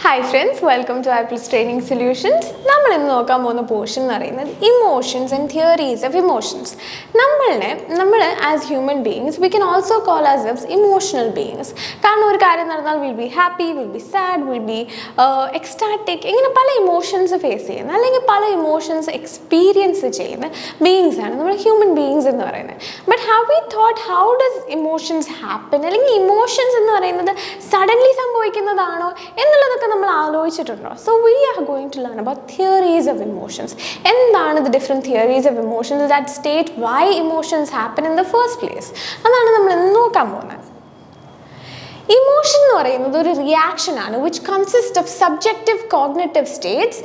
Hi friends, welcome to iPlus Training Solutions. നമ്മൾ ഇന്ന് നോക്കാൻ പോകുന്ന പോർഷൻ എന്ന് പറയുന്നത് emotions and theories of emotions. നമ്മൾ as human beings we can also call ourselves emotional beings. കാരണം ഒരു കാര്യം നടന്നാൽ will be happy, will be sad, will be ecstatic, ഇങ്ങനെ പല ഇമോഷൻസ് ഫേസ് ചെയ്യുന്ന അല്ലെങ്കിൽ പല ഇമോഷൻസ് എക്സ്പീരിയൻസ് ചെയ്യുന്ന ബീയിങ്സ് ആണ് നമ്മൾ ഹ്യൂമൻ ബീയിങ്സ് എന്ന് പറയുന്നത്. But have we thought how does emotions happen, അല്ലെങ്കിൽ ഇമോഷൻസ് എന്ന് പറയുന്നത് സഡൻലി സംഭവിക്കുന്നതാണോ എന്നുള്ളതൊക്കെ നമ്മൾ ആലോചിച്ചിട്ടുണ്ടോ? So we are going to learn about theories of emotions. എന്താണ് the different theories of emotions that state why emotions happen in the first place. അതാണ് നമ്മൾ ഇന്ന് നോക്കാൻ പോകുന്നത്. ഇമോഷൻ എന്ന് പറയുന്നത് ഒരു റിയാക്ഷൻ ആണ് which consist of subjective cognitive States,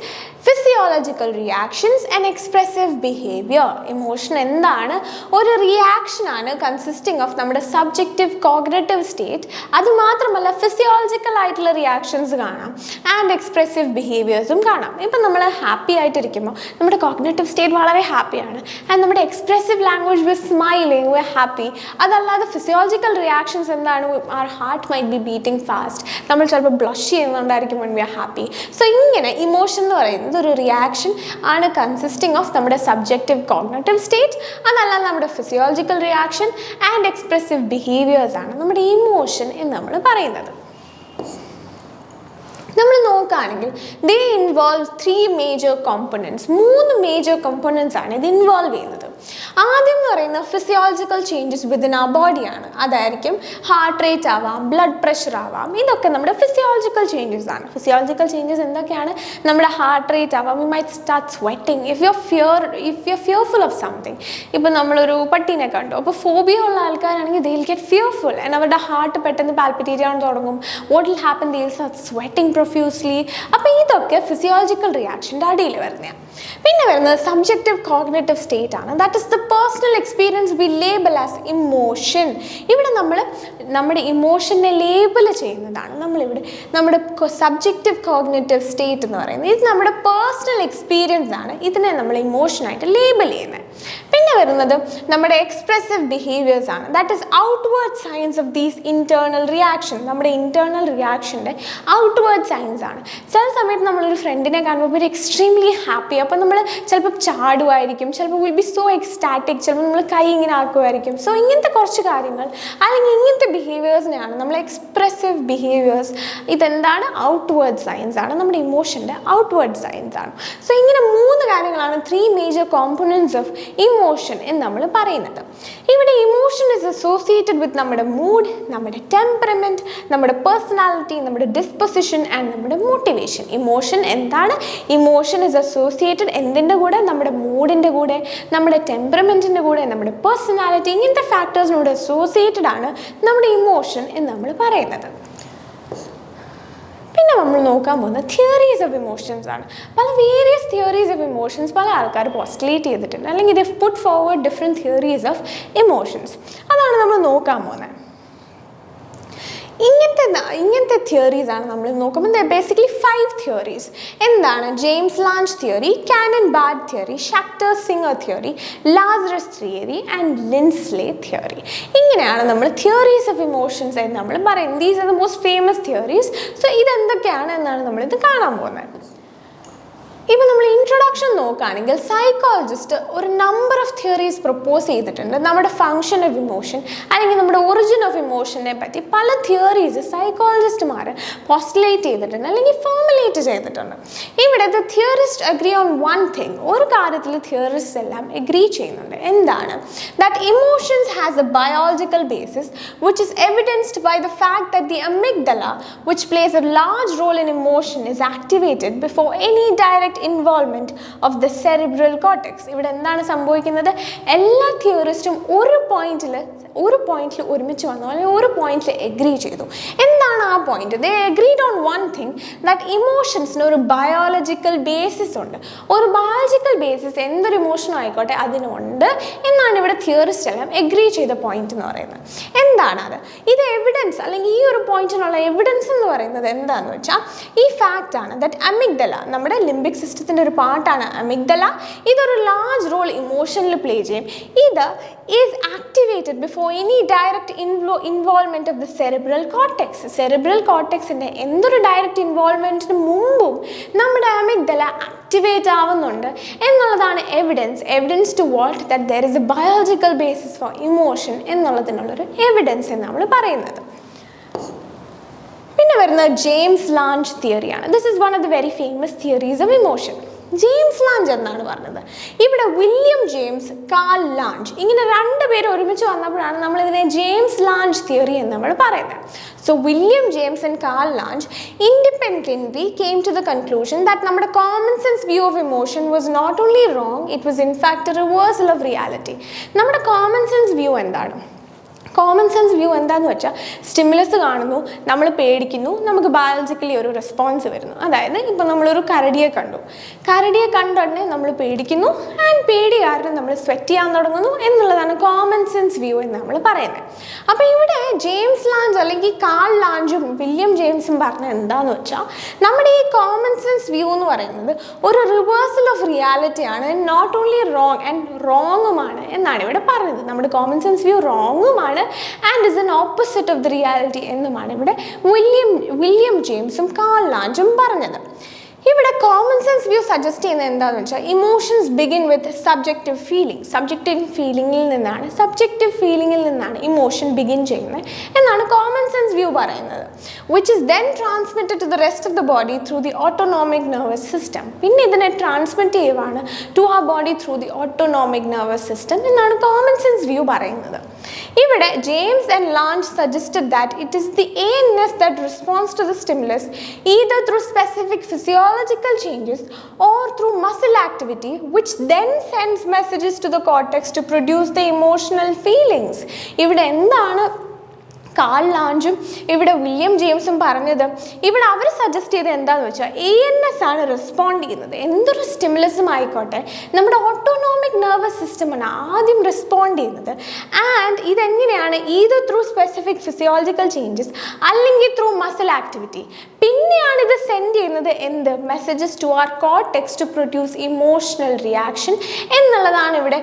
physiological reactions and expressive behaviour. Emotion എന്താണ്? ഒരു റിയാക്ഷൻ ആണ് കൺസിസ്റ്റിംഗ് ഓഫ് നമ്മുടെ സബ്ജക്റ്റീവ് കോഗ്നിറ്റീവ് സ്റ്റേറ്റ്, അതുമാത്രമല്ല ഫിസിയോളജിക്കൽ ആയിട്ടുള്ള റിയാക്ഷൻസ് കാണാം ആൻഡ് എക്സ്പ്രസീവ് ബിഹേവിയേഴ്സും കാണാം. ഇപ്പം നമ്മൾ ഹാപ്പി ആയിട്ടിരിക്കുമ്പോൾ നമ്മുടെ കോഗ്നിറ്റീവ് സ്റ്റേറ്റ് വളരെ ഹാപ്പിയാണ് ആൻഡ് നമ്മുടെ expressive language we smiling, we happy. അതല്ലാതെ ഫിസിയോളജിക്കൽ റിയാക്ഷൻസ് എന്താണ്? our heart might be beating fast, നമ്മൾ ചിലപ്പോൾ ബ്ലഷ് ചെയ്യുന്നുണ്ടായിരിക്കും when we are happy. So ഇങ്ങനെ ഇമോഷൻ എന്ന് പറയുന്നത് ഒരു റിയാക്ഷൻ ആണ് കൺസിസ്റ്റിംഗ് ഓഫ് നമ്മുടെ സബ്ജക്റ്റീവ് കോഗ്നിറ്റീവ് സ്റ്റേറ്റ്, അതല്ല നമ്മുടെ physiological reaction and expressive behaviours ആണ് നമ്മുടെ ഇമോഷൻ എന്ന് നമ്മൾ പറയുന്നത്. നമ്മൾ നോക്കുകയാണെങ്കിൽ they involve 3 major components. 3 major components ആണ് ഇത് ഇൻവോൾവ് ചെയ്യുന്നത്. ആദ്യം എന്ന് പറയുന്നത് ഫിസിയോളജിക്കൽ ചേഞ്ചസ് വിതിൻ ആ ബോഡിയാണ്. അതായിരിക്കും ഹാർട്ട് റേറ്റ് ആവാം, ബ്ലഡ് പ്രഷർ ആവാം, ഇതൊക്കെ നമ്മുടെ ഫിസിയോളജിക്കൽ ചേഞ്ചസ് ആണ്. ഫിസിയോളജിക്കൽ ചേഞ്ചസ് എന്തൊക്കെയാണ്? നമ്മുടെ ഹാർട്ട് റേറ്റ് ആവാം, V might start sweating if you fearful of something. ഇപ്പം നമ്മളൊരു പട്ടീനെ കണ്ടു, അപ്പോൾ ഫോബിയ ഉള്ള ആൾക്കാരാണെങ്കിൽ they will get fearful and അവരുടെ ഹാർട്ട് പെട്ടെന്ന് പാൽപിറ്റേറ്റ് ചെയ്യാൻ തുടങ്ങും. What will happen? They will start sweating profusely. അപ്പോൾ ഇതൊക്കെ ഫിസിയോളജിക്കൽ റിയാക്ഷൻ്റെ അടിയിൽ വരുന്നതാണ്. പിന്നെ വരുന്നത് സബ്ജക്റ്റീവ് കോഗ്നിറ്റീവ് സ്റ്റേറ്റ് ആണ്. That is the personal experience we label as emotion. ഇവിടെ നമ്മൾ നമ്മുടെ ഇമോഷനെ ലേബൽ ചെയ്യുന്നതാണ് നമ്മളിവിടെ നമ്മുടെ സബ്ജക്റ്റീവ് കോഗ്നിറ്റീവ് സ്റ്റേറ്റ് എന്ന് പറയുന്നത്. ഇത് നമ്മുടെ പേഴ്സണൽ എക്സ്പീരിയൻസ് ആണ്, ഇതിനെ നമ്മൾ ഇമോഷനായിട്ട് ലേബൽ ചെയ്യുന്നത്. പിന്നെ വരുന്നത് നമ്മുടെ എക്സ്പ്രസീവ് ബിഹേവിയേഴ്സ് ആണ്. That is outward signs of these internal reaction. നമ്മുടെ ഇൻറ്റേർണൽ റിയാക്ഷൻ്റെ ഔട്ട്വേർഡ് സൈൻസ് ആണ്. ചില സമയത്ത് നമ്മളൊരു ഫ്രണ്ടിനെ കാണുമ്പോൾ ഒരു എക്സ്ട്രീംലി ഹാപ്പി, അപ്പോൾ നമ്മൾ ചിലപ്പോൾ ചാടുമായിരിക്കും, ചിലപ്പോൾ വിൽ ബി സോ എക്സ്റ്റാറ്റിക്, ചിലപ്പോൾ നമ്മൾ കൈ ഇങ്ങനെ ആക്കുമായിരിക്കും. സോ ഇങ്ങനത്തെ കുറച്ച് കാര്യങ്ങൾ അല്ലെങ്കിൽ ഇങ്ങനത്തെ ബിഹേവിയേഴ്സിനെയാണ് നമ്മൾ എക്സ്പ്രസീവ് ബിഹേവിയേഴ്സ്. ഇതെന്താണ്? ഔട്ട്വേർഡ് സൈൻസ് ആണ്, നമ്മുടെ ഇമോഷൻ്റെ ഔട്ട്വേർഡ് സൈൻസ് ആണ്. സോ ഇങ്ങനെ 3 കാര്യങ്ങളാണ് 3 മേജർ കോമ്പണൻസ് ഓഫ് ഇമോഷൻ എന്ന് നമ്മൾ പറയുന്നത്. ഇവിടെ ഇമോഷൻ ഇസ് അസോസിയേറ്റഡ് വിത്ത് നമ്മുടെ മൂഡ്, നമ്മുടെ ടെമ്പറമെൻറ്റ്, നമ്മുടെ പേഴ്സണാലിറ്റി, നമ്മുടെ ഡിസ്പൊസിഷൻ ആൻഡ് നമ്മുടെ മോട്ടിവേഷൻ. ഇമോഷൻ എന്താണ്? ഇമോഷൻ ഇസ് അസോസിയേറ്റഡ് എന്തിൻ്റെ കൂടെ? നമ്മുടെ മൂഡിൻ്റെ കൂടെ, നമ്മുടെ ടെമ്പറമെൻറ്റിൻ്റെ കൂടെ, നമ്മുടെ പേഴ്സണാലിറ്റി, ഇങ്ങനത്തെ ഫാക്ടേഴ്സിനോട് അസോസിയേറ്റഡ് ആണ് നമ്മുടെ ഇമോഷൻ എന്ന് നമ്മൾ പറയുന്നത്. പിന്നെ നമ്മൾ നോക്കാൻ പോകുന്ന തിയറീസ് ഓഫ് ഇമോഷൻസ് ആണ്. പല വേരിയസ് തിയറീസ് ഓഫ് ഇമോഷൻസ് പല ആൾക്കാർ പോസ്റ്റുലേറ്റ് ചെയ്തിട്ടുണ്ട്, അല്ലെങ്കിൽ they put forward different theories of emotions. അതാണ് നമ്മൾ നോക്കാൻ പോകുന്നത്. ഇങ്ങനത്തെ തിയറീസ് ആണ് നമ്മൾ നോക്കുമ്പോൾ ബേസിക്കലി 5 തിയറീസ്. എന്താണ്? James Lange theory, Cannon Bard theory, Schachter Singer theory, Lazarus theory and Lindsley theory. ഇങ്ങനെയാണ് നമ്മൾ തിയറീസ് ഓഫ് ഇമോഷൻസ് എന്ന് നമ്മൾ പറയുന്നത്. These are the most famous theories. So ഇതെന്തൊക്കെയാണ് എന്നാണ് നമ്മളിത് കാണാൻ പോകുന്നത്. ഇപ്പം നമ്മൾ ഇൻട്രൊഡക്ഷൻ നോക്കുകയാണെങ്കിൽ സൈക്കോളജിസ്റ്റ് ഒരു നമ്പർ ഓഫ് തിയറീസ് പ്രപ്പോസ് ചെയ്തിട്ടുണ്ട്. നമ്മുടെ ഫങ്ഷൻ ഓഫ് ഇമോഷൻ അല്ലെങ്കിൽ നമ്മുടെ ഒറിജിൻ ഓഫ് ഇമോഷനെ പറ്റി പല തിയറീസ് സൈക്കോളജിസ്റ്റുമാർ പോസ്റ്റുലേറ്റ് ചെയ്തിട്ടുണ്ട് അല്ലെങ്കിൽ ഫോർമുലേറ്റ് ചെയ്തിട്ടുണ്ട്. ഇവിടെ the theorist agree on one thing. ഒരു കാര്യത്തിൽ തിയറിസ്റ്റ് എല്ലാം അഗ്രി ചെയ്യുന്നുണ്ട്. എന്താണ്? That emotions has a biological basis which is evidenced by the fact that the amygdala which plays a large role in emotion is activated before any direct involvement of the cerebral cortex. ഇവിടെ എന്താണ് സംഭവിക്കുന്നത്? എല്ലാ തിയറിസ്റ്റും ഒരു പോയിന്റിൽ ഒരുമിച്ച് വന്നു, അല്ലെങ്കിൽ ഒരു പോയിന്റിൽ എഗ്രി ചെയ്തു. എന്താണ് ആ point? They agreed on one thing, that ഇമോഷൻസിന് ഒരു ബയോളജിക്കൽ ബേസിസ് ഉണ്ട്. ഒരു ബയോളജിക്കൽ ബേസിസ് എന്തൊരു ഇമോഷനും ആയിക്കോട്ടെ അതിനുണ്ട് എന്നാണ് ഇവിടെ തിയറിസ്റ്റ് എല്ലാം എഗ്രി ചെയ്ത പോയിന്റ് എന്ന് പറയുന്നത്. എന്താണ് അത്? ഇത് എവിഡൻസ്, അല്ലെങ്കിൽ ഈ ഒരു പോയിന്റിനുള്ള എവിഡൻസ് എന്ന് പറയുന്നത് എന്താണെന്ന് വെച്ചാൽ ഈ ഫാക്റ്റ് ആണ് ദാറ്റ് അമിഗ്ഡല, നമ്മുടെ ലിംബിക് സിസ്റ്റത്തിൻ്റെ ഒരു പാർട്ടാണ് അമിഗ്ഡല. ഇതൊരു ലാർജ് റോൾ ഇമോഷനിൽ പ്ലേ ചെയ്യും. ഇത് is active activated before any direct involvement of the cerebral cortex. Cerebral cortex ന്റെ എന്തൊരു ഡയറക്റ്റ് ഇൻവോൾവ്മെന്റിന് മുമ്പും നമ്മുടെ അമിഗ്ഡല ആക്ടിവേറ്റ് ആവുന്നുണ്ട് എന്നുള്ളതാണ് evidence to what that there is a biological basis for emotion എന്നുള്ളതിനുള്ളൊരു എവിഡൻസ് എന്ന് നമ്മൾ പറയുന്നത്. പിന്നെ വരുന്നത് ജെയിംസ്-ലാഞ്ച് തിയറിയാണ്. This is one of the very famous theories of emotion. James Lange എന്നാണ് പറഞ്ഞത്. ഇവിടെ വില്യം ജെയിംസ്, കാൾ ലാഞ്ച് ഇങ്ങനെ രണ്ടുപേര് ഒരുമിച്ച് വന്നപ്പോഴാണ് നമ്മൾ ഇതിനെ ജെയിംസ്-ലാഞ്ച് തിയറി എന്ന് നമ്മൾ പറയുന്നത്. So William James and Carl Lange independently came to the conclusion that നമ്മുടെ common sense view of emotion was not only wrong, it was in fact a reversal of reality. നമ്മുടെ common sense view എന്താണ്? Common sense view എന്താന്ന് വെച്ചാൽ stimulus കാണുന്നു, നമ്മൾ പേടിക്കുന്നു, നമുക്ക് biologically ഒരു response വരുന്നു. അതായത് ഇപ്പം നമ്മളൊരു കരടിയെ കണ്ടുടനെ നമ്മൾ പേടിക്കുന്നു, ആൻഡ് പേടി കാരണം നമ്മൾ സ്വെറ്റ് ചെയ്യാൻ തുടങ്ങുന്നു എന്നുള്ളതാണ് കോമൺ സെൻസ് വ്യൂ എന്ന് നമ്മൾ പറയുന്നത്. അപ്പോൾ ഇവിടെ ജെയിംസ്-ലാഞ്ച് അല്ലെങ്കിൽ കാൾ ലാഞ്ചും വില്യം ജെയിംസും പറഞ്ഞത് എന്താണെന്ന് വെച്ചാൽ നമ്മുടെ ഈ കോമൺ സെൻസ് വ്യൂ എന്ന് പറയുന്നത് ഒരു റിവേഴ്സൽ ഓഫ് റിയാലിറ്റി ആണ്, നോട്ട് ഓൺലി റോങ് ആൻഡ് റോങ്ങുമാണ് എന്നാണ് ഇവിടെ പറഞ്ഞത്. നമ്മുടെ കോമൺ സെൻസ് വ്യൂ റോങ്ങുമാണ് and is an opposite of the reality എന്നുമാണ് ഇവിടെ വില്യം ജെയിംസും കാൾ ലാഞ്ചും പറഞ്ഞത്. ഇവിടെ കോമൺ സെൻസ് വ്യൂ സജസ്റ്റ് ചെയ്യുന്നത് എന്താണെന്ന് വെച്ചാൽ ഇമോഷൻസ് ബിഗിൻ വിത്ത് സബ്ജക്റ്റീവ് ഫീലിംഗിൽ നിന്നാണ് ഇമോഷൻ ബിഗിൻ ചെയ്യുന്നത് എന്നാണ് കോമൺ സെൻസ് വ്യൂ പറയുന്നത്. Which is then transmitted to the rest of the body through the autonomic nervous system. പിന്നെ ഇതിനെ ട്രാൻസ്മിറ്റ് ചെയ്യുവാണ് ടു ആ body through the autonomic nervous system എന്നാണ് കോമൺ സെൻസ് വ്യൂ പറയുന്നത്. ഇവിടെ James and Lange suggested that it is the ANS that responds to the stimulus either through specific physiological changes or through muscle activity, which then sends messages to the cortex to produce the emotional feelings. ഇവിടെ എന്താണ് call ലാഞ്ചും ഇവിടെ William ജെയിംസും പറഞ്ഞത്? ഇവിടെ അവർ suggest ചെയ്ത് എന്താണെന്ന് വെച്ചാൽ ANS ആണ് respond ചെയ്യുന്നത്. എന്തൊരു സ്റ്റിമുലസും ആയിക്കോട്ടെ നമ്മുടെ ഓട്ടോണോമിക് നെർവസ് സിസ്റ്റമാണ് ആദ്യം റെസ്പോണ്ട് ചെയ്യുന്നത്. ആൻഡ് ഇതെങ്ങനെയാണ്? Either through specific physiological changes അല്ലെങ്കിൽ ത്രൂ മസിൽ ആക്ടിവിറ്റി. പിന്നെയാണ് ഇത് സെൻഡ് ചെയ്യുന്നത് എന്ത് messages to our cortex to produce emotional reaction എന്നുള്ളതാണ് ഇവിടെ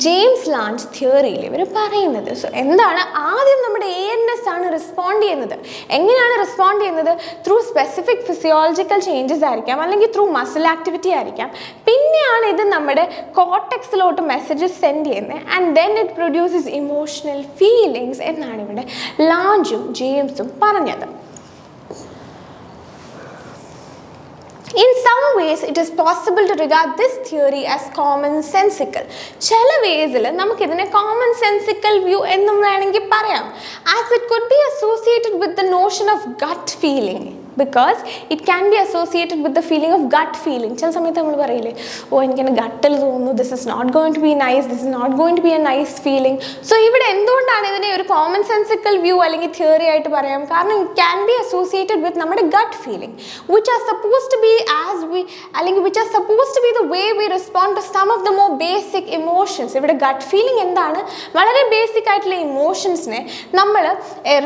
ജെയിംസ്-ലാഞ്ച് തിയറിയിൽ ഇവർ പറയുന്നത്. സോ എന്താണ്? ആദ്യം നമ്മുടെ ANS ആണ് റെസ്പോണ്ട് ചെയ്യുന്നത്. എങ്ങനെയാണ് റെസ്പോണ്ട് ചെയ്യുന്നത്? ത്രൂ സ്പെസിഫിക് ഫിസിയോളജിക്കൽ ചേഞ്ചസ് ആയിരിക്കാം, അല്ലെങ്കിൽ ത്രൂ മസിൽ ആക്ടിവിറ്റി ആയിരിക്കാം. പിന്നെയാണ് ഇത് നമ്മുടെ കോർടെക്സിലോട്ട് മെസ്സേജസ് സെൻഡ് ചെയ്യുന്നത്. And then it produces emotional feelings എന്നാണ് ഇവിടെ ലാഞ്ചും ജെയിംസും പറഞ്ഞത്. In some ways, it is possible to regard this theory as commonsensical. ചില വേസിൽ നമുക്കിതിനെ commonsensical view എന്നും വേണമെങ്കിൽ പറയാം, as it could be associated with the notion of gut feeling. Because it can be associated with the feeling of gut feeling. ചില സമയത്ത് നമ്മൾ പറയില്ലേ, എനിക്കിങ്ങനെ ഗട്ടിൽ തോന്നുന്നു, this is not going to be nice, this is not going to be a nice feeling. So ഇവിടെ എന്തുകൊണ്ടാണ് ഇതിനെ ഒരു കോമൺ സെൻസിക്കൽ വ്യൂ അല്ലെങ്കിൽ തിയറി ആയിട്ട് പറയാം? കാരണം it can be associated with നമ്മുടെ gut feeling, which are supposed to be the way we respond to some of the more basic emotions. ഇവിടെ gut feeling എന്താണ്? വളരെ ബേസിക് ആയിട്ടുള്ള ഇമോഷൻസിനെ നമ്മൾ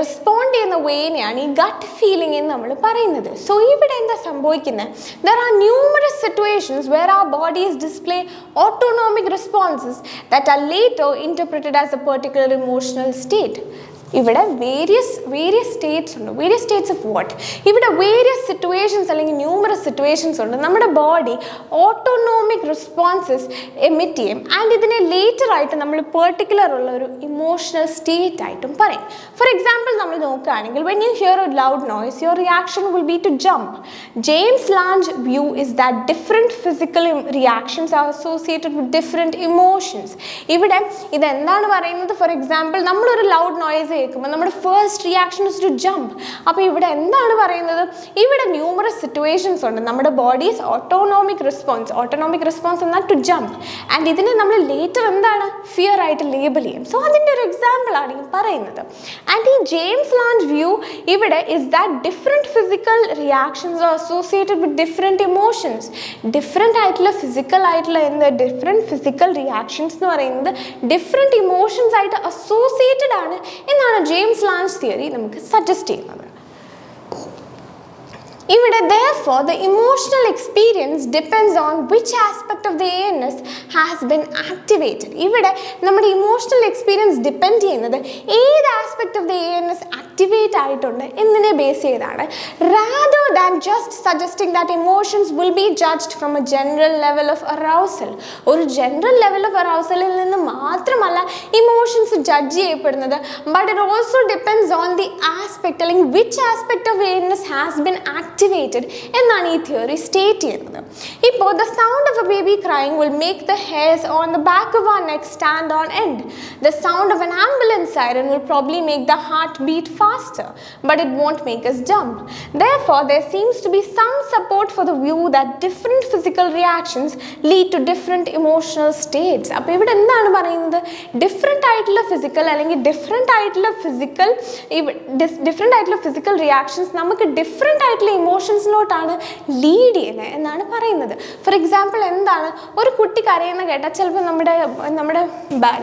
റെസ്പോണ്ട് ചെയ്യുന്ന വേനെയാണ് ഈ ഗട്ട് ഫീലിംഗ് എന്ന് നമ്മൾ പറയുന്നത്. So ഇവിടെ എന്താ സംഭവിക്കുന്നത്? There are numerous situations where our bodies display autonomic responses that are later interpreted as a particular emotional state. ഇവിടെ വേരിയസ് സ്റ്റേറ്റ്സ് ഉണ്ട്. Various States of what? ഇവിടെ വേരിയസ് സിറ്റുവേഷൻസ് അല്ലെങ്കിൽ ന്യൂമറസ് സിറ്റുവേഷൻസ് ഉണ്ട്. നമ്മുടെ ബോഡി ഓട്ടോണോമിക് റെസ്പോൺസസ് എമിറ്റ് ചെയ്യും. And ഇതിനെ later ആയിട്ട് നമ്മൾ പെർട്ടിക്കുലർ ഉള്ള ഒരു ഇമോഷണൽ സ്റ്റേറ്റ് ആയിട്ടും പറയും. ഫോർ എക്സാമ്പിൾ നമ്മൾ നോക്കുകയാണെങ്കിൽ when you hear a loud noise, your reaction will be to jump. James-Lange view is that different physical reactions are associated with different emotions. ഇവിടെ ഇതെന്താണ് പറയുന്നത്? ഫോർ എക്സാമ്പിൾ നമ്മളൊരു ലൗഡ് നോയ്സ് കേൾക്കുമ്പോൾ നമ്മുടെ first reaction is to jump. അപ്പോൾ ഇവിടെ എന്താണ് പറയുന്നത്? ഇവിടെ ന്യൂമറസ് സിറ്റുവേഷൻസ് ഉണ്ട്. നമ്മുടെ ബോഡീസ് ഓട്ടോണോമിക് റെസ്പോൺസ് എന്നാൽ ടു ജമ്പ്. ആൻഡ് ഇതിനെ നമ്മൾ ലേറ്റർ എന്താണ് ഫിയർ ആയിട്ട് ലേബൽ ചെയ്യും. സോ അതിൻ്റെ ഒരു എക്സാമ്പിൾ ആണ് ഈ പറയുന്നത്. ആൻഡ് ഈ ജെയിംസ്-ലാഞ്ച് വ്യൂ ഇവിടെ is that different physical reactions are associated with different emotions. Different ആയിട്ടുള്ള ഡിഫറെൻറ്റ് ഫിസിക്കൽ റിയാക്ഷൻസ് എന്ന് പറയുന്നത് ഡിഫറെൻറ്റ് ഇമോഷൻസ് ആയിട്ട് അസോസിയേറ്റഡ് ആണ് എന്നാണ് ജെയിംസ്-ലാഞ്ച് തിയറി നമുക്ക് സജസ്റ്റ് ചെയ്യുന്നത്. ഇവിടെ their Therefore, the emotional experience depends on which aspect of the ANS has been activated. ഇവിടെ നമ്മുടെ ഇമോഷണൽ എക്സ്പീരിയൻസ് ഡിപ്പെൻഡ് ചെയ്യുന്നത് ഏത് aspect of the ANS activate ആയിട്ടുണ്ട് എന്നതിനെ ബേസ് ചെയ്താണ്, rather than just suggesting that emotions will be judged from a general level of arousal. ഒരു general level of അറൗസലിൽ നിന്ന് മാത്രമല്ല ഇമോഷൻസ് ജഡ്ജ് ചെയ്യപ്പെടുന്നത്, but it also depends on the aspect അല്ലെങ്കിൽ which aspect of ANS has been activated എന്നാണ് ഈ theory state ചെയ്യുന്നത്. ഇപ്പോൾ the sound of a baby crying will make the hairs on the back of our neck stand on end. The sound of an ambulance siren will probably make the heart beat faster, but it won't make us jump. Therefore, there seems to be some support for the view that different physical reactions lead to different emotional states. അപ്പോൾ ഇവിടെ എന്താണ് പറയുന്നത്, different ആയിട്ടുള്ള physical അല്ലെങ്കിൽ different ആയിട്ടുള്ള physical reactions നമുക്ക് different ആയിട്ടുള്ള ഇമോഷൻസിലോട്ടാണ് lead ചെയ്യുന്നത് എന്നാണ് പറയുന്നത്. ഫോർ എക്സാമ്പിൾ എന്താണ്, ഒരു കുട്ടി കരയുന്ന കേട്ടാൽ ചിലപ്പോൾ നമ്മുടെ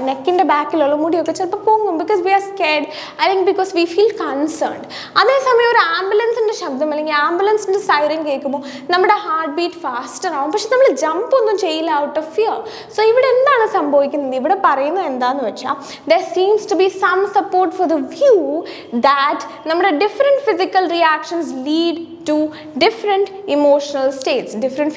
നെക്കിൻ്റെ ബാക്കിലുള്ള മുടിയൊക്കെ ചിലപ്പോൾ പൊങ്ങും, ബിക്കോസ് വി ആർ സ്കേർഡ് അല്ലെങ്കിൽ ബിക്കോസ് വി ഫീൽ കൺസേൺഡ്. അതേസമയം ഒരു ആംബുലൻസിൻ്റെ ശബ്ദം അല്ലെങ്കിൽ ആംബുലൻസിൻ്റെ സൈറൻ കേൾക്കുമ്പോൾ നമ്മുടെ ഹാർട്ട് ബീറ്റ് ഫാസ്റ്റർ ആവും, പക്ഷെ നമ്മൾ ജമ്പ് ഒന്നും ചെയ്യില്ല ഔട്ട് ഓഫ് ഫിയർ. സോ ഇവിടെ എന്താണ് സംഭവിക്കുന്നത്, ഇവിടെ പറയുന്നത് എന്താണെന്ന് വെച്ചാൽ there seems to be some support for the view that നമ്മുടെ different physical reactions lead to different emotional states. Different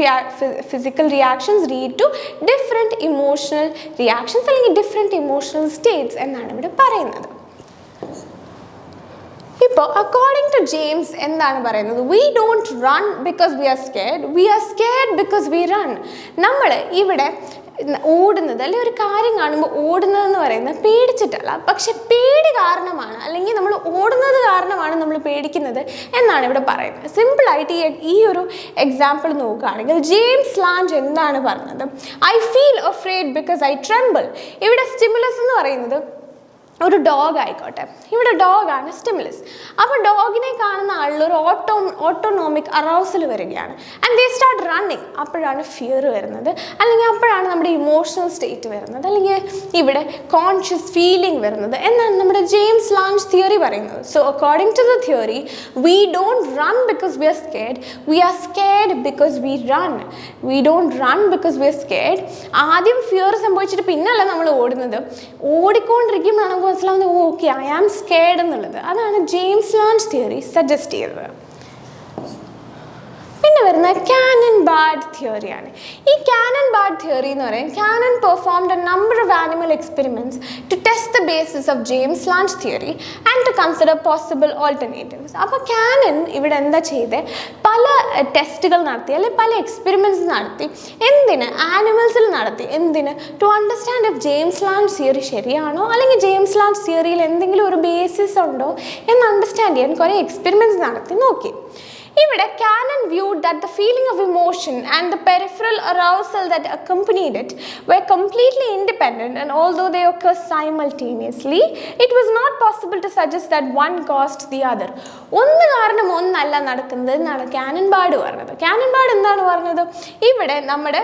physical reactions lead to different emotional reactions അല്ലെങ്കിൽ different emotional states എന്നാണ് ഇവിടെ പറയുന്നത്. ഇപ്പോൾ അക്കോർഡിംഗ് ടു ജെയിംസ് എന്താണ് പറയുന്നത്, we don't run because we are scared because we run. നമ്മൾ ഇവിടെ ഓടുന്നത് അല്ലെങ്കിൽ ഒരു കാര്യം കാണുമ്പോൾ ഓടുന്നതെന്ന് പറയുന്നത് പേടിച്ചിട്ടല്ല, പക്ഷെ പേടി കാരണമാണ് അല്ലെങ്കിൽ നമ്മൾ ഓടുന്നത് കാരണമാണ് നമ്മൾ പേടിക്കുന്നത് എന്നാണ് ഇവിടെ പറയുന്നത്. സിമ്പിളായിട്ട് ഈ ഒരു എക്സാമ്പിൾ നോക്കുകയാണെങ്കിൽ ജെയിംസ്-ലാഞ്ച് എന്താണ് പറഞ്ഞത്, I feel afraid because I tremble. ഇവിടെ സ്റ്റിമുലസ് എന്ന് പറയുന്നത് ഒരു ഡോഗ് ആയിക്കോട്ടെ, ഇവിടെ ഡോഗാണ് സ്റ്റിമുലസ്. അപ്പോൾ ഡോഗിനെ കാണുന്ന ആളിലൊരു ഓട്ടോണോമിക് അറൗസൽ വരികയാണ്, ആൻഡ് ദേ സ്റ്റാർട്ട് റണ്ണിങ്. അപ്പോഴാണ് ഫിയർ വരുന്നത് അല്ലെങ്കിൽ അപ്പോഴാണ് നമ്മുടെ ഇമോഷണൽ സ്റ്റേറ്റ് വരുന്നത് അല്ലെങ്കിൽ ഇവിടെ കോൺഷ്യസ് ഫീലിംഗ് വരുന്നത് എന്നാണ് നമ്മുടെ ജെയിംസ്-ലാഞ്ച് തിയറി പറയുന്നത്. So according to the theory, we don't run because we are scared because we run. We don't run because we are scared. ആദ്യം ഫിയർ സംഭവിച്ചിട്ട് പിന്നല്ല നമ്മൾ ഓടുന്നത്, ഓടിക്കൊണ്ടിരിക്കുമ്പോഴാണ് മനസ്സിലാവുന്നത് ഓക്കെ ഐ ആം സ്കേർഡ് എന്നുള്ളത്. അതാണ് ജെയിംസ്-ലാഞ്ച് തിയറി സജസ്റ്റ് ചെയ്തത്. പിന്നെ വരുന്ന കാനൻ-ബാർഡ് തിയറിയാണ്. ഈ കാനൻ-ബാർഡ് തിയറി എന്ന് പറയുന്നത് Cannon performed a number of animal experiments to test the basis of James Lange theory and to consider possible alternatives. അപ്പോൾ കാനൻ ഇവിടെ എന്താ ചെയ്തത്, പല ടെസ്റ്റുകൾ നടത്തി അല്ലെങ്കിൽ പല എക്സ്പെരിമെൻറ്റ്സ് നടത്തി. എന്തിന്, ആനിമൽസിൽ നടത്തി. എന്തിന്, to understand if James Lange theory ശരിയാണോ അല്ലെങ്കിൽ ജെയിംസ്-ലാഞ്ച് തിയറിയിൽ എന്തെങ്കിലും ഒരു ബേസിസ് ഉണ്ടോ എന്ന് അണ്ടർസ്റ്റാൻഡ് ചെയ്യാൻ കുറേ എക്സ്പെരിമെൻറ്റ്സ് നടത്തി നോക്കി. ഇവിടെ Canon viewed that the feeling of emotion and the peripheral arousal that accompanied it were completely independent, and although they occur simultaneously, it was not possible to suggest that one caused the other. ഒന്ന് കാരണം ഒന്നല്ല നടക്കുന്നത് എന്നാണ് Canon-Bard പറഞ്ഞത്. Canon-Bard എന്താണ് പറഞ്ഞത്, ഇവിടെ നമ്മുടെ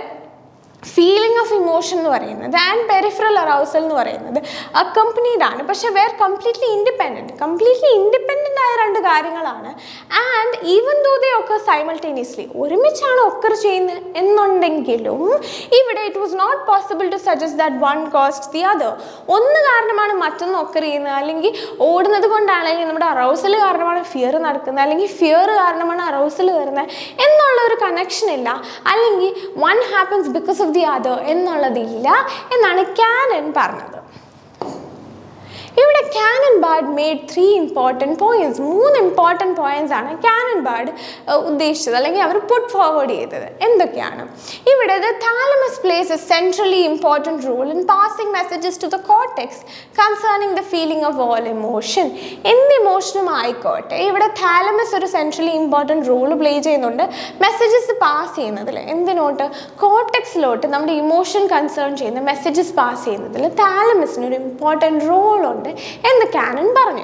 ഫീലിംഗ് ഓഫ് ഇമോഷൻ എന്ന് പറയുന്നത് ആൻഡ് പെരിഫറൽ അറൗസൽ എന്ന് പറയുന്നത് അക്കംപനീഡ് ആണ്, പക്ഷെ വേർ കംപ്ലീറ്റ്ലി ഇൻഡിപെൻഡൻ്റ് ആയ രണ്ട് കാര്യങ്ങളാണ്. And even though they occur simultaneously, ഒരുമിച്ചാണ് ഒക്കർ ചെയ്യുന്നത് എന്നുണ്ടെങ്കിലും ഇവിടെ it was not possible to suggest that one caused the other. ഒന്ന് കാരണമാണ് മറ്റൊന്ന് ഒക്കർ ചെയ്യുന്നത്, അല്ലെങ്കിൽ ഓടുന്നത് കൊണ്ടാണെങ്കിൽ നമ്മുടെ അറൗസൽ കാരണമാണ് ഫിയർ നടക്കുന്നത്, അല്ലെങ്കിൽ ഫിയർ കാരണമാണ് അറൗസൽ വരുന്നത് എന്നുള്ള ഒരു കണക്ഷൻ ഇല്ല, അല്ലെങ്കിൽ one happens because of the other എന്നുള്ളതില്ല എന്നാണ് കാനൻ പറഞ്ഞത്. ഇവിടെ Canon-Bard made 3 important points. 3 important points ആണ് കാനൻ-ബാർഡ് ഉദ്ദേശിച്ചത് അല്ലെങ്കിൽ അവർ പുട്ട് ഫോർവേഡ് ചെയ്തത്. എന്തൊക്കെയാണ്, ഇവിടെ the thalamus plays a centrally important role in passing messages to the cortex concerning the feeling of all emotion. എന്ത് ഇമോഷനും ആയിക്കോട്ടെ ഇവിടെ താലമസ് ഒരു സെൻട്രലി ഇമ്പോർട്ടൻറ്റ് റോൾ പ്ലേ ചെയ്യുന്നുണ്ട് മെസ്സേജസ് പാസ് ചെയ്യുന്നതിൽ. എന്തിനോട്ട്, കോർട്ടെക്സിലോട്ട് നമ്മുടെ ഇമോഷൻ കൺസേൺ ചെയ്യുന്ന മെസ്സേജസ് പാസ് ചെയ്യുന്നതിൽ താലമസിന് ഒരു ഇമ്പോർട്ടൻറ്റ് റോൾ ഉണ്ട് എന്ന് കാനൻ പറഞ്ഞു.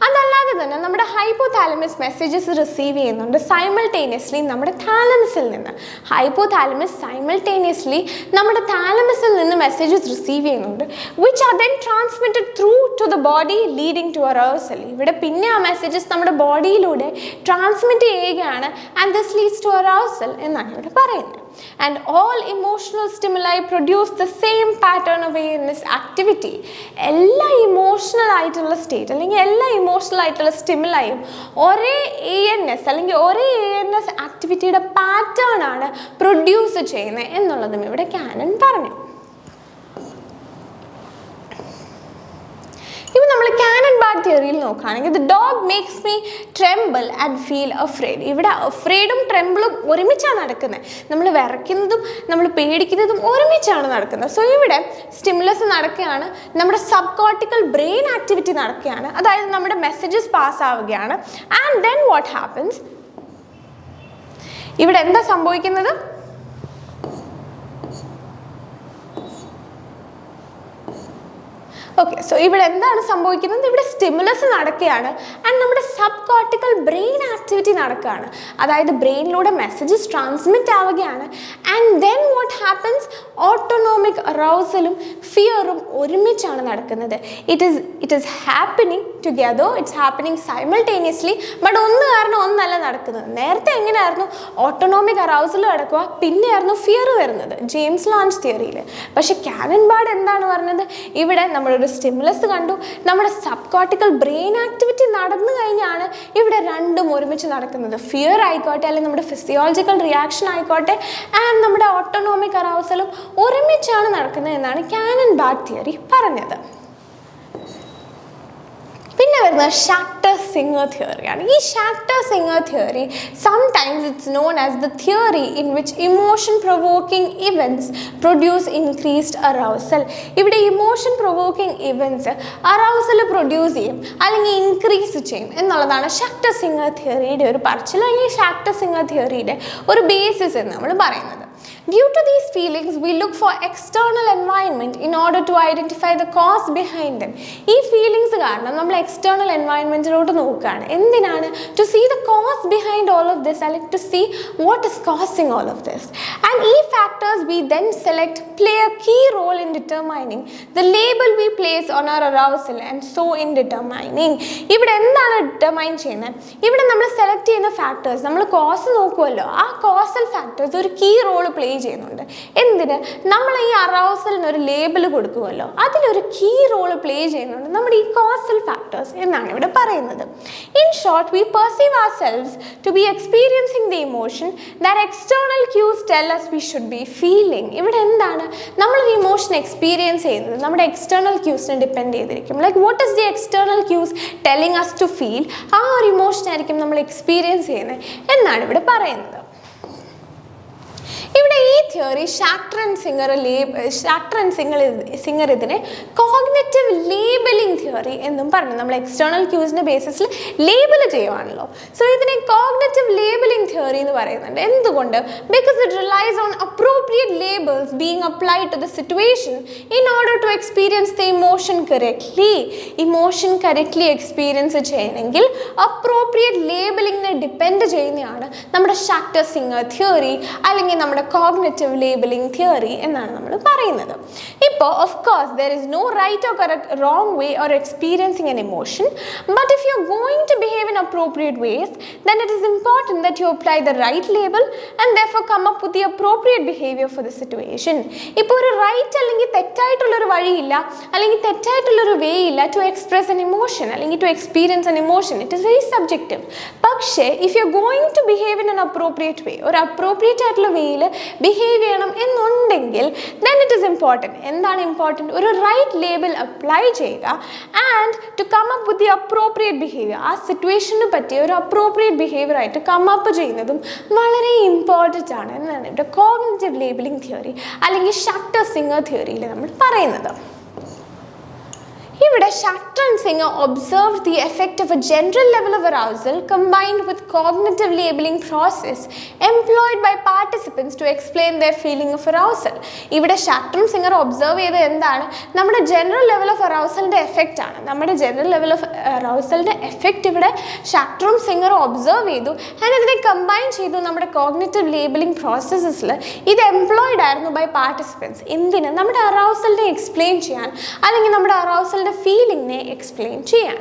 അതല്ലാതെ തന്നെ നമ്മുടെ ഹൈപ്പോതാലമസ് മെസ്സേജസ് റിസീവ് ചെയ്യുന്നുണ്ട് സൈമൾട്ടേനിയസ്ലി നമ്മുടെ താലമസിൽ നിന്ന്. ഹൈപ്പോതാലമസ് സൈമൾട്ടേനിയസ്ലി നമ്മുടെ താലമസിൽ നിന്ന് മെസ്സേജസ് റിസീവ് ചെയ്യുന്നുണ്ട്, which are then transmitted through to the body leading to arousal. ഇവിടെ പിന്നെ ആ മെസ്സേജസ് നമ്മുടെ ബോഡിയിലൂടെ ട്രാൻസ്മിറ്റ് ചെയ്യുകയാണ്, and this leads to arousal എന്നാണ് ഇവിടെ പറയുന്നത്. And all emotional stimuli produce the same pattern of awareness activity. എല്ലാ ഇമോഷണൽ ആയിട്ടുള്ള സ്റ്റേറ്റ് അല്ലെങ്കിൽ എല്ലാ ഇമോഷണൽ ആയിട്ടുള്ള സ്റ്റിമുലയും ഒരേ ANS അല്ലെങ്കിൽ ഒരേ ANS ആക്ടിവിറ്റിയുടെ പാറ്റേൺ ആണ് പ്രൊഡ്യൂസ് ചെയ്യുന്നത് എന്നുള്ളതും ഇവിടെ കാനൻ പറഞ്ഞു. ഇപ്പം നമ്മൾ കാനൻ ബാർഡ് തിയറിയിൽ നോക്കുകയാണെങ്കിൽ the dog makes me tremble and feel afraid. ഇവിടെ അഫ്രേഡും ട്രെമ്പിളും ഒരുമിച്ചാണ് നടക്കുന്നത്. നമ്മൾ വിറയ്ക്കുന്നതും നമ്മൾ പേടിക്കുന്നതും ഒരുമിച്ചാണ് നടക്കുന്നത്. സോ ഇവിടെ സ്റ്റിമുലസ് നടക്കുകയാണ്, നമ്മുടെ സബ് കോർട്ടിക്കൽ ബ്രെയിൻ ആക്ടിവിറ്റി നടക്കുകയാണ്, അതായത് നമ്മുടെ മെസ്സേജസ് പാസ് ആവുകയാണ്. ആൻഡ് ദെൻ വാട്ട് ഹാപ്പൻസ്, ഇവിടെ എന്താ സംഭവിക്കുന്നത്? ഓക്കെ, സോ ഇവിടെ എന്താണ് സംഭവിക്കുന്നത്? ഇവിടെ സ്റ്റിമുലസ് നടക്കുകയാണ് ആൻഡ് നമ്മുടെ സബ് കോർട്ടിക്കൽ ബ്രെയിൻ ആക്ടിവിറ്റി നടക്കുകയാണ്, അതായത് ബ്രെയിനിലൂടെ മെസ്സേജസ് ട്രാൻസ്മിറ്റ് ആവുകയാണ്. And then what happens, autonomic അറൗസലും ഫിയറും ഒരുമിച്ചാണ് നടക്കുന്നത്. It is happening together, it's happening simultaneously. But ഒന്ന് കാരണം ഒന്നല്ല നടക്കുന്നത്. നേരത്തെ എങ്ങനെയായിരുന്നു? ഓട്ടോണോമിക് അറൗസൽ നടക്കുക, പിന്നെയായിരുന്നു ഫിയർ വരുന്നത് ജെയിംസ്-ലാഞ്ച് തിയറിയിൽ. പക്ഷെ കാനൻ ബാർഡ് എന്താണ് പറഞ്ഞത്? ഇവിടെ നമ്മളൊരു സ്റ്റിമുലസ് കണ്ടു, നമ്മുടെ സബ് കോർട്ടിക്കൽ ബ്രെയിൻ ആക്ടിവിറ്റി നടന്നു കഴിഞ്ഞാണ് ഇവിടെ രണ്ടും ഒരുമിച്ച് നടക്കുന്നത്. ഫിയർ ആയിക്കോട്ടെ അല്ലെങ്കിൽ നമ്മുടെ ഫിസിയോളജിക്കൽ റിയാക്ഷൻ ആയിക്കോട്ടെ ആൻഡ് നമ്മുടെ ഓട്ടോണോമിക് അറൗസലും ഒരുമിച്ചാണ് നടക്കുന്നത് എന്നാണ് കാനൻ ബാർഡ് തിയറി പറഞ്ഞത്. പിന്നെ വരുന്നത് ഷാക്ടർ-സിംഗർ തിയറിയാണ്. ഈ Schachter Singer theory sometimes it's known as the theory in which emotion provoking events produce increased arousal. ഇവിടെ emotion provoking events arousal produce ചെയ്യും അല്ലെങ്കിൽ ഇൻക്രീസ് ചെയ്യും എന്നുള്ളതാണ് ഷാക്ടർ-സിംഗർ തിയറിയുടെ ഒരു പറച്ചിൽ അല്ലെങ്കിൽ ഷാക്ടർ-സിംഗർ തിയറിയുടെ ഒരു ബേസിസ് എന്ന് നമ്മൾ പറയുന്നത്. Due to these feelings, we look for external environment in order to identify the cause behind them. ഈ ഫീലിങ്സ് കാരണം നമ്മൾ എക്സ്റ്റേണൽ എൻവയൺമെൻറ്റിലോട്ട് നോക്കുകയാണ്. എന്തിനാണ്? To see the cause behind all of this, അല്ലെങ്കിൽ to see what is causing all of this. And ഈ factors we then select play a key role in determining the label we place on our arousal and so in determining. ഇവിടെ എന്താണ് determine ചെയ്യുന്നത്? ഇവിടെ നമ്മൾ select ചെയ്യുന്ന factors, നമ്മൾ cos നോക്കുമല്ലോ, ആ causal factors ഒരു കീ റോൾ പ്ലേ ചെയ്യുന്നുണ്ട്. എന്തിന്? നമ്മൾ ഈ അറൗസലിന് ഒരു ലേബൽ കൊടുക്കുമല്ലോ, അതിലൊരു കീ റോൾ പ്ലേ ചെയ്യുന്നുണ്ട് നമ്മുടെ ഈ കോസൽ ഫാക്ടേഴ്സ് എന്നാണ് ഇവിടെ പറയുന്നത്. In short, we perceive ourselves to be experiencing the emotion that external cues tell us we should be feeling. ഇവിടെ എന്താണ്? നമ്മളൊരു ഇമോഷൻ എക്സ്പീരിയൻസ് ചെയ്യുന്നത് നമ്മുടെ എക്സ്റ്റേണൽ ക്യൂസിനെ ഡിപ്പെൻഡ് ചെയ്തിരിക്കും. Like what is the external cues telling us to feel, ആ ഒരു emotion ആയിരിക്കും നമ്മൾ എക്സ്പീരിയൻസ് ചെയ്യുന്നത് എന്നാണ് ഇവിടെ പറയുന്നത്. ഇവിടെ ഈ തിയറി ഷാക്ടർ ആൻഡ് സിംഗർ ഇതിനെ കോഗ്നിറ്റീവ് ലേബലിംഗ് തിയറി എന്നും പറഞ്ഞു. നമ്മൾ എക്സ്റ്റേണൽ ക്യൂസിൻ്റെ ബേസിസിൽ ലേബൽ ചെയ്യുവാണല്ലോ. സോ ഇതിനെ കോഗ്നിറ്റീവ് ലേബലിംഗ് തിയറി എന്ന് പറയുന്നുണ്ട്. എന്തുകൊണ്ട്? Because it relies on appropriate labels being applied to the situation in order to experience the emotion correctly. Emotion correctly experience ചെയ്യണമെങ്കിൽ അപ്രോപ്രിയേറ്റ് ലേബലിങ്ങിനെ ഡിപ്പെൻഡ് ചെയ്യുന്നതാണ് നമ്മുടെ ഷാക്ടർ-സിംഗർ തിയറി അല്ലെങ്കിൽ നമ്മുടെ കോഗ്നിറ്റീവ് ലേബലിംഗ് തിയറി എന്നാണ് നമ്മൾ പറയുന്നത്. ഇപ്പോൾ of course there is no right or wrong way or experiencing an emotion, but if you are going to behave in appropriate ways then it is important that you apply the right label and therefore come up with the appropriate behavior for the situation. ഇപ്പോൾ ഒരു right അല്ലെങ്കിൽ തെറ്റായിട്ടുള്ളൊരു വഴിയില്ല അല്ലെങ്കിൽ തെറ്റായിട്ടുള്ളൊരു way ഇല്ല to express an emotion അല്ലെങ്കിൽ to experience an emotion. It is very subjective. പക്ഷേ if you are going to behave in an appropriate way, ഒരു അപ്രോപ്രിയേറ്റ് ആയിട്ടുള്ള വേയിൽ ബിഹേവ് ചെയ്യണം എന്നുണ്ടെങ്കിൽ then it is important. എന്താണ് ഇമ്പോർട്ടൻറ്റ്? ഒരു റൈറ്റ് ലേബൽ അപ്ലൈ ചെയ്യുക and to come up with the appropriate behaviour. ആ സിറ്റുവേഷന് പറ്റിയ ഒരു അപ്രോപ്രിയേറ്റ് ബിഹേവിയർ ആയിട്ട് കം അപ്പ് ചെയ്യുന്നതും വളരെ ഇമ്പോർട്ടൻ്റ് ആണ് എന്നാണ് ഇവിടെ കോഗ്നിറ്റീവ് ലേബലിംഗ് തിയറി അല്ലെങ്കിൽ ഷാക്ടർ-സിംഗർ തിയറിയിൽ നമ്മൾ പറയുന്നത്. ഇവിടെ Shachter and Singer observed the effect of a general level of arousal combined with cognitive labeling process employed by participants to explain their feeling of arousal. ഇവിടെ Shachter and Singer observe ചെയ്തത് എന്താണ്? നമ്മുടെ general level of arousalന്റെ effect ആണ്. നമ്മുടെ general level of arousalന്റെ effect ഇവിടെ Shachter and Singer observe ചെയ്തു and ഇതിനെ combine ചെയ്തു നമ്മുടെ cognitive labeling processesൽ ഇത് employed ആയിരുന്നു by participants. എന്തിന്? നമ്മുടെ arousalനെ explain ചെയ്യാൻ അല്ലെങ്കിൽ നമ്മുടെ arousal ഫീലിംഗിനെ എക്സ്പ്ലെയിൻ ചെയ്യാൻ.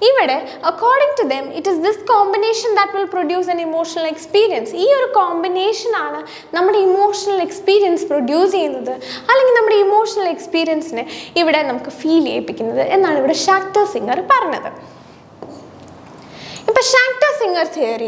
ഇവിടെ according to them it is this combination that will produce an emotional experience. ഈ ഒരു കോമ്പിനേഷൻ ആണ് നമ്മുടെ ഇമോഷണൽ എക്സ്പീരിയൻസ് പ്രൊഡ്യൂസ് ചെയ്യുന്നത് അല്ലെങ്കിൽ നമ്മുടെ ഇമോഷണൽ എക്സ്പീരിയൻസിനെ ഇവിടെ നമുക്ക് ഫീൽ ചെയ്യിപ്പിക്കുന്നത് എന്നാണ് ഇവിടെ ഷാക്ടർ സിംഗർ പറഞ്ഞത്. ഇപ്പോൾ Shachter Singer theory,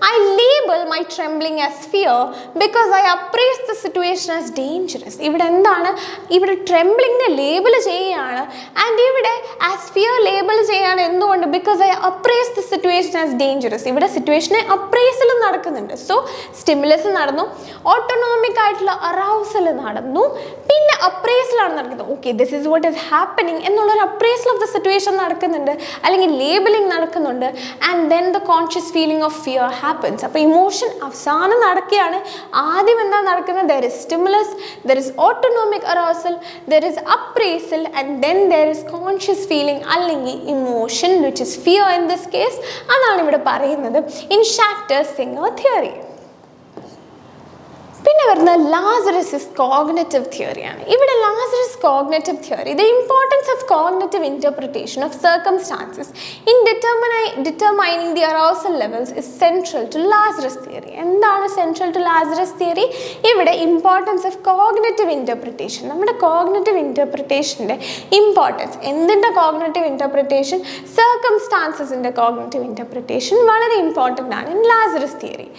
I label my trembling as fear because I appraise the situation as dangerous. ഇവിടെ എന്താണ്? ഇവിടെ ട്രെംബ്ലിങ്ങിനെ ലേബിൾ ചെയ്യുകയാണ് ആൻഡ് ഇവിടെ ആസ് ഫിയർ ലേബിൾ ചെയ്യാണ്. എന്തുകൊണ്ട്? Because I appraise the situation as dangerous. ഇവിടെ സിറ്റുവേഷനെ അപ്രൈസലും നടക്കുന്നുണ്ട്. സോ സ്റ്റിമുലസ് നടന്നു, ഓട്ടോണോമിക് ആയിട്ടുള്ള അറൗസൽ നടന്നു, പിന്നെ അപ്രൈസലാണ് നടക്കുന്നത്. Okay, this is what is happening എന്നുള്ളൊരു അപ്രൈസൽ ഓഫ് ദ സിറ്റുവേഷൻ നടക്കുന്നുണ്ട് അല്ലെങ്കിൽ ലേബിളിംഗ് നടക്കുന്നുണ്ട്. And then the conscious feeling of fear happens. അപ്പോൾ ഇമോഷൻ അവസാനം നടക്കുകയാണ്. ആദ്യം എന്താ നടക്കുന്നത്? There is stimulus, there is autonomic arousal, there is appraisal and then there is conscious feeling അല്ലെങ്കിൽ emotion which is fear in this case. അതാണ് ഇവിടെ പറയുന്നത് in Shachter Singer theory. പിന്നെ വരുന്ന ലാസറസ് കോഗ്നിറ്റീവ് തിയറിയാണ്. ഇവിടെ Lazarus cognitive theory the importance of cognitive interpretation of circumstances in determining the arousal levels is central to Lazarus theory. എന്താണ് central to Lazarus theory? ഇവിടെ importance of cognitive interpretation, നമ്മുടെ cognitive ഇൻ്റർപ്രിറ്റേഷൻ്റെ importance. എന്തിൻ്റെ cognitive interpretation? സർക്കംസ്റ്റാൻസസിൻ്റെ cognitive interpretation വളരെ important ആണ് in Lazarus theory.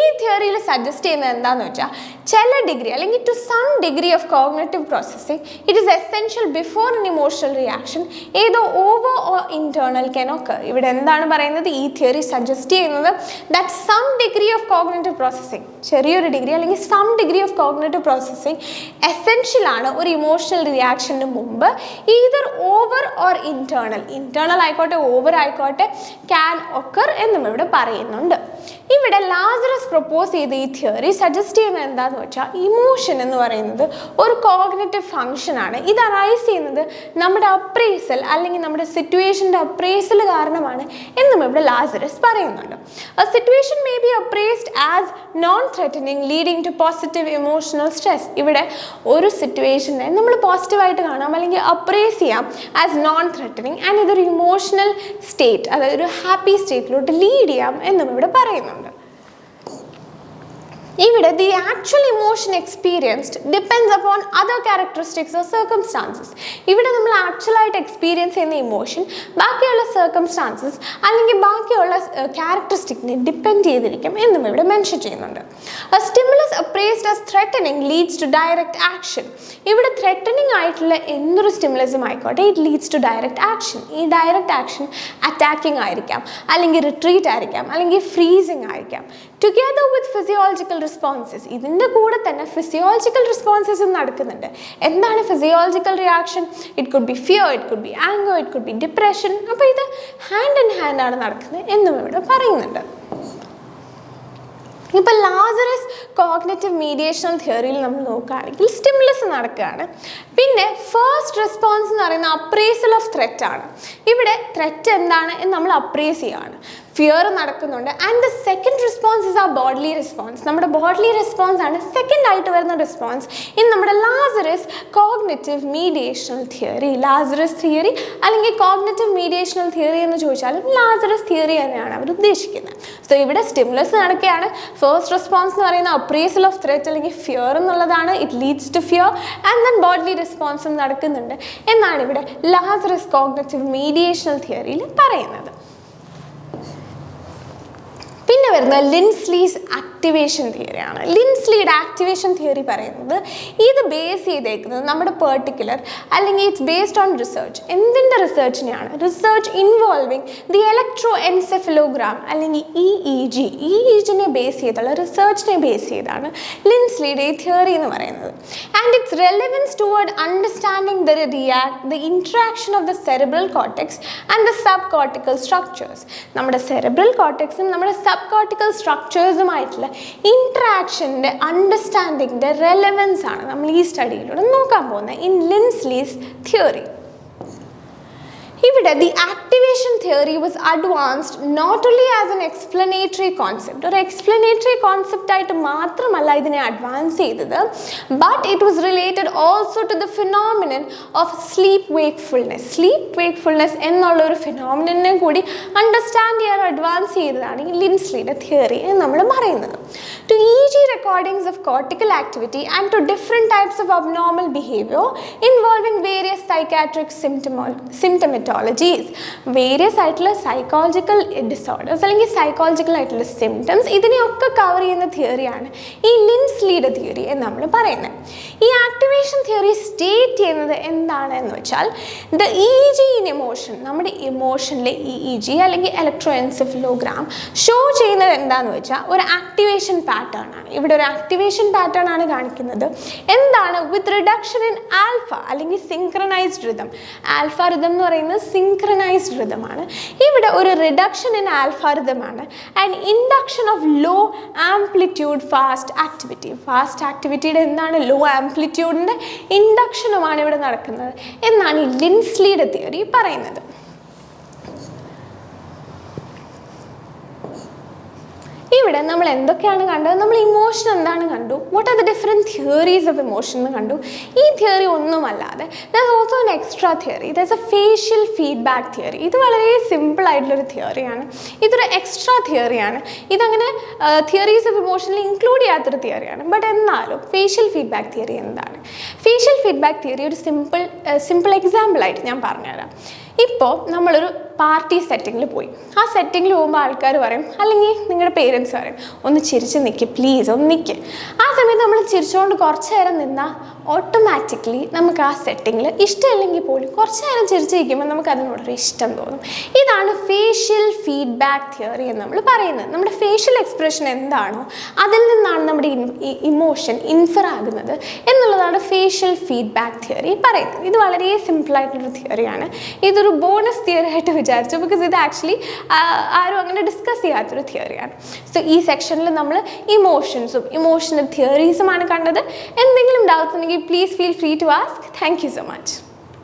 ഈ തിയറിയിൽ സജസ്റ്റ് ചെയ്യുന്നത് എന്താണെന്ന് വെച്ചാൽ ചില ഡിഗ്രി അല്ലെങ്കിൽ to some degree of cognitive processing it is essential before N emotional reaction ഏതോ overt or internal can occur. ഇവിടെ എന്താണ് പറയുന്നത്? ഈ തിയറി സജസ്റ്റ് ചെയ്യുന്നത് that some degree of cognitive processing, ചെറിയൊരു ഡിഗ്രി അല്ലെങ്കിൽ some degree of cognitive processing essential ആണ് ഒരു ഇമോഷണൽ റിയാക്ഷന് മുമ്പ്. ഈതർ ഓവർ ഓർ ഇന്റേണൽ ആയിക്കോട്ടെ ഓവർ ആയിക്കോട്ടെ ക്യാൻ ഒക്കർ എന്നും ഇവിടെ പറയുന്നുണ്ട്. ഇവിടെ ലാസറസ് പ്രൊപ്പോസ് ചെയ്ത ഈ തിയറി സജസ്റ്റ് ചെയ്യുന്നത് എന്താണെന്ന് വെച്ചാൽ ഇമോഷൻ എന്ന് പറയുന്നത് ഒരു കോഗ്നിറ്റീവ് ഫങ്ഷൻ ആണ്. ഇത് അറൈസ് ചെയ്യുന്നത് നമ്മുടെ അപ്രൈസൽ അല്ലെങ്കിൽ നമ്മുടെ സിറ്റുവേഷൻ്റെ അപ്രൈസൽ കാരണമാണ് എന്നും ഇവിടെ ലാസറസ് പറയുന്നുണ്ട്. A situation may be appraised as non-threatening leading to positive emotional stress. ഇവിടെ ഒരു സിറ്റുവേഷനെ നമ്മൾ പോസിറ്റീവായിട്ട് കാണാം അല്ലെങ്കിൽ അപ്രൈസ് ചെയ്യാം ആസ് നോൺ ത്രെറ്റനിങ് ആൻഡ് ഇതൊരു ഇമോഷണൽ സ്റ്റേറ്റ്, അതായത് ഒരു ഹാപ്പി സ്റ്റേറ്റിലോട്ട് ലീഡ് ചെയ്യാം എന്നും ഇവിടെ പറയുന്നുണ്ട്. ഇവിടെ the actual emotion experienced depends upon other characteristics or circumstances. ഇവിടെ നമ്മൾ ആക്ച്വലായിട്ട് എക്സ്പീരിയൻസ് ചെയ്യുന്ന ഇമോഷൻ ബാക്കിയുള്ള സർക്കംസ്റ്റാൻസസ് അല്ലെങ്കിൽ ബാക്കിയുള്ള ക്യാരക്ടറിസ്റ്റിക്സിനെ ഡിപ്പെൻഡ് ചെയ്തിരിക്കും എന്നും ഇവിടെ മെൻഷൻ ചെയ്യുന്നുണ്ട്. A stimulus appraised as threatening leads to direct action. ഇവിടെ ത്രെറ്റനിങ് ആയിട്ടുള്ള എന്തൊരു സ്റ്റിമുലസും ആയിക്കോട്ടെ it leads to direct action. ഈ ഡയറക്റ്റ് ആക്ഷൻ അറ്റാക്കിംഗ് ആയിരിക്കാം അല്ലെങ്കിൽ റിട്രീറ്റ് ആയിരിക്കാം അല്ലെങ്കിൽ ഫ്രീസിങ് ആയിരിക്കാം. ടുഗെദർ വിത്ത് ഫിസിയോളജിക്കൽ റിസ്പോൺസസ്, ഇതിൻ്റെ കൂടെ തന്നെ ഫിസിയോളജിക്കൽ റിസ്പോൺസസും നടക്കുന്നുണ്ട്. എന്താണ് physiological reaction? It could be fear, it could be anger, it could be depression. അപ്പോൾ ഇത് ഹാൻഡ് ഇൻ ഹാൻഡ് ആണ് നടക്കുന്നത് എന്നും ഇവിടെ പറയുന്നുണ്ട്. ഇപ്പോൾ ലാസറസ് കോഗ്നിറ്റീവ് മീഡിയേഷണൽ തിയറിയിൽ നമ്മൾ നോക്കുകയാണെങ്കിൽ സ്റ്റിമുലസ് നടക്കുകയാണ്. പിന്നെ ഫസ്റ്റ് റെസ്പോൺസ് എന്ന് പറയുന്ന അപ്രൈസൽ ഓഫ് ത്രെറ്റ് ആണ്. ഇവിടെ ത്രെറ്റ് എന്താണ് എന്ന് നമ്മൾ അപ്രൈസ് ചെയ്യുകയാണ്. ഫിയർ നടക്കുന്നുണ്ട് and the second response is a bodily response. നമ്മുടെ ബോഡ്ലി റെസ്പോൺസ് ആണ് സെക്കൻഡ് ആയിട്ട് വരുന്ന റെസ്പോൺസ് ഇൻ നമ്മുടെ Lazarus cognitive mediational theory. Lazarus theory അല്ലെങ്കിൽ കോഗ്നിറ്റീവ് മീഡിയേഷണൽ തിയറി എന്ന് ചോദിച്ചാലും ലാസറസ് തിയറി തന്നെയാണ് അവർ ഉദ്ദേശിക്കുന്നത്. സോ ഇവിടെ സ്റ്റിമുലസ് നടക്കുകയാണ്. ഫസ്റ്റ് റെസ്പോൺസ് എന്ന് പറയുന്ന അപ്രൈസൽ ഓഫ് ത്രെറ്റ് അല്ലെങ്കിൽ ഫിയർ എന്നുള്ളതാണ്. It leads to fear and then bodily റെസ്പോൺസും നടക്കുന്നുണ്ട് എന്നാണ് ഇവിടെ ലാസറസ് കോഗ്നിറ്റീവ് മീഡിയേഷണൽ തിയറിയിൽ പറയുന്നത്. പിന്നെ വരുന്ന ലിൻസ്ലീസ് ആക്ടിവേഷൻ തിയറിയാണ്. ലിൻസ്ലിയുടെ ആക്ടിവേഷൻ തിയറി പറയുന്നത് ഇത് ബേസ് ചെയ്തേക്കുന്നത് നമ്മുടെ പെർട്ടിക്കുലർ അല്ലെങ്കിൽ ഇറ്റ്സ് ബേസ്ഡ് ഓൺ റിസർച്ച്. എന്തിൻ്റെ റിസർച്ചിനെയാണ്? Research involving the electroencephalogram അല്ലെങ്കിൽ ഇഇജിനെ ബേസ് ചെയ്തുള്ള റിസർച്ചിനെ ബേസ് ചെയ്താണ് ലിൻസ്ലിയുടെ ഈ തിയറി എന്ന് പറയുന്നത്. And its relevance toward understanding the interaction of the cerebral cortex and the subcortical structures. നമ്മുടെ സെറിബ്രൽ കോർട്ടെക്സും നമ്മുടെ സബ് കോർട്ടിക്കൽ സ്ട്രക്ചേഴ്സുമായിട്ടുള്ള ഇൻട്രാക്ഷൻ്റെ അണ്ടർസ്റ്റാൻഡിങ്ങിൻ്റെ റെലവൻസ് ആണ് നമ്മൾ ഈ സ്റ്റഡിയിലൂടെ നോക്കാൻ പോകുന്നത് ഇൻ ലിൻസ്ലീസ് തിയറി. ഇവിടെ the activation theory was advanced not only as an explanatory concept, ഒരു എക്സ്പ്ലനേറ്ററി കോൺസെപ്റ്റ് ആയിട്ട് മാത്രമല്ല ഇതിനെ അഡ്വാൻസ് ചെയ്തത്, but it was related also to the phenomenon of sleep വേക്ക്ഫുൾനെസ് എന്നുള്ള ഒരു ഫിനോമിനനെ കൂടി അണ്ടർസ്റ്റാൻഡ് ചെയ്യാൻ അഡ്വാൻസ് ചെയ്തതാണ് ഈ ലിൻസ്ലിയുടെ തിയറി എന്ന് നമ്മൾ പറയുന്നത്. To EEG recordings of cortical activity and to different types of abnormal behavior involving various psychiatric symptomatologies, various ആയിട്ടുള്ള സൈക്കോളജിക്കൽ ഡിസോർഡേഴ്സ് അല്ലെങ്കിൽ സൈക്കോളജിക്കൽ ആയിട്ടുള്ള സിംറ്റംസ് ഇതിനെയൊക്കെ കവർ ചെയ്യുന്ന തിയറിയാണ് ഈ ലിൻസ്ലിയുടെ തിയറി എന്ന് നമ്മൾ പറയുന്നത്. ഈ ആക്ടിവേഷൻ തിയറി സ്റ്റേറ്റ് ചെയ്യുന്നത് എന്താണെന്ന് വെച്ചാൽ ദ EEG ഇൻ ഇമോഷൻ, നമ്മുടെ ഇമോഷനിലെ EEG അല്ലെങ്കിൽ ഇലക്ട്രോ എൻസെഫലോഗ്രാം ഷോ ചെയ്യുന്നത് എന്താണെന്ന് വെച്ചാൽ ഒരു ആക്ടിവേഷൻ പാറ്റേൺ ആണ്. ഇവിടെ ഒരു ആക്ടിവേഷൻ പാറ്റേൺ ആണ് കാണിക്കുന്നത്. എന്താണ്? വിത്ത് റിഡക്ഷൻ ഇൻ ആൽഫ അല്ലെങ്കിൽ സിങ്ക്രണൈസ്ഡ് റിതം. ആൽഫ റിതം എന്ന് പറയുന്നത് സിങ്ക്രണൈസ്ഡ് റിതമാണ്. ഇവിടെ ഒരു റിഡക്ഷൻ ഇൻ ആൽഫ റിതമാണ് and induction of low amplitude fast activity. Fast ആക്ടിവിറ്റിയുടെ എന്താണ്? ലോ ആംപ്ലിറ്റ്യൂഡിൻ്റെ ഇൻഡക്ഷനുമാണ് ഇവിടെ നടക്കുന്നത് എന്നാണ് ഈ ലിൻസ്ലിയുടെ തിയറി പറയുന്നത്. ഇവിടെ നമ്മൾ എന്തൊക്കെയാണ് കണ്ടത്? നമ്മൾ ഇമോഷൻ എന്താണ് കണ്ടു, what are the different theories of emotion എന്ന് കണ്ടു. ഈ തിയറി ഒന്നുമല്ലാതെ there also an extra theory, there is a facial feedback theory. ഇത് വളരെ സിമ്പിൾ ആയിട്ടുള്ളൊരു തിയറിയാണ്. ഇതൊരു എക്സ്ട്രാ തിയറിയാണ്. ഇതങ്ങനെ തിയറീസ് ഓഫ് ഇമോഷനിൽ ഇൻക്ലൂഡ് ചെയ്യാത്തൊരു തിയറിയാണ്. ബട്ട് എന്നാലും ഫേഷ്യൽ ഫീഡ്ബാക്ക് തിയറി എന്താണ്? ഫേഷ്യൽ ഫീഡ്ബാക്ക് തിയറി ഒരു സിമ്പിൾ എക്സാമ്പിളായിട്ട് ഞാൻ പറഞ്ഞുതരാം. ഇപ്പോൾ നമ്മളൊരു പാർട്ടി സെറ്റിങ്ങിൽ പോയി. ആ സെറ്റിങ്ങിൽ പോകുമ്പോൾ ആൾക്കാർ പറയും, അല്ലെങ്കിൽ നിങ്ങളുടെ പേരൻസ് പറയും, ഒന്ന് ചിരിച്ച് നിൽക്ക് പ്ലീസ്, ഒന്ന് നിൽക്ക്. ആ സമയത്ത് നമ്മൾ ചിരിച്ചുകൊണ്ട് കുറച്ച് നേരം നിന്നാൽ ഓട്ടോമാറ്റിക്കലി നമുക്ക് ആ സെറ്റിങ്ങിൽ ഇഷ്ടമില്ലെങ്കിൽ പോലും കുറച്ച് നേരം ചിരിച്ചിരിക്കുമ്പോൾ നമുക്ക് അതിനോടൊരു ഇഷ്ടം തോന്നും. ഇതാണ് ഫേഷ്യൽ ഫീഡ്ബാക്ക് തിയറി എന്ന് നമ്മൾ പറയുന്നത്. നമ്മുടെ ഫേഷ്യൽ എക്സ്പ്രഷൻ എന്താണോ അതിൽ നിന്നാണ് നമ്മുടെ ഇമോഷൻ ഇൻഫർ ആകുന്നത് എന്നുള്ളതാണ് ഫേഷ്യൽ ഫീഡ്ബാക്ക് തിയറി പറയുന്നത്. ഇത് വളരെ സിമ്പിളായിട്ടുള്ളൊരു തിയറിയാണ്. ഇതൊരു ബോണസ് തിയറി ആയിട്ട് വിചാരിച്ചു, ബിക്കോസ് ഇത് ആക്ച്വലി ആരും അങ്ങനെ ഡിസ്കസ് ചെയ്യാത്തൊരു തിയറിയാണ്. സോ ഈ സെക്ഷനിൽ നമ്മൾ ഇമോഷൻസും ഇമോഷണൽ തിയറീസുമാണ് കണ്ടത്. എന്തെങ്കിലും ഡൗട്ട്സ് ഉണ്ടെങ്കിൽ please feel free to ask. Thank you so much.